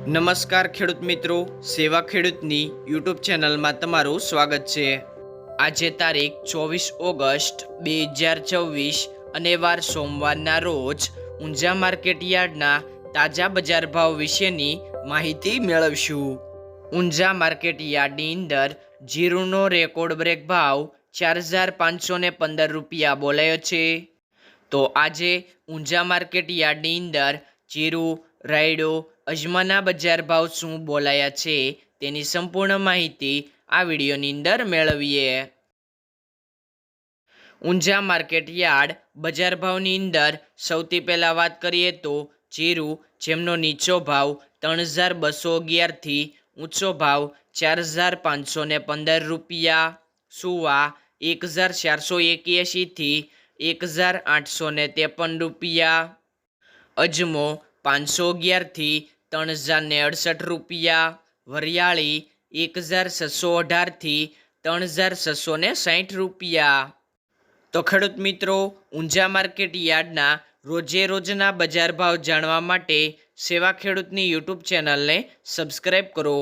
નમસ્કાર ખેડૂત મિત્રો, સેવા ખેડૂતની યુટ્યુબ ચેનલમાં તમારું સ્વાગત છે। આજે તારીખ 24 ઓગસ્ટ 2024 અને વાર સોમવારના રોજ ઊંઝા માર્કેટ યાર્ડના તાજા બજાર ભાવ વિશેની માહિતી મેળવશું। ઊંઝા માર્કેટ યાર્ડની અંદર જીરુનો રેકોર્ડ બ્રેક ભાવ 4515 રૂપિયા બોલાયો છે। તો આજે ઊંઝા માર્કેટ યાર્ડની અંદર જીરું, રાયડો, અજમાના બજાર ભાવ શું બોલાયા છે તેની સંપૂર્ણ માહિતી આ વિડીયોની અંદર મેળવીએ। ઊંઝા માર્કેટ યાર્ડ બજાર ભાવની અંદર સૌથી પહેલાં વાત કરીએ તો જીરું, જેમનો નીચો ભાવ 3211 થી ઊંચો ભાવ 4515 રૂપિયા, સુવા 1481 થી 1853 રૂપિયા, અજમો 511 થી 3068 રૂપિયા, વરિયાળી 1618 થી 3660 રૂપિયા। તો ખેડૂત મિત્રો, ઊંઝા માર્કેટ યાર્ડના રોજે રોજના બજાર ભાવ જાણવા માટે સેવા ખેડૂતની યુટ્યુબ ચેનલને સબસ્ક્રાઈબ કરો।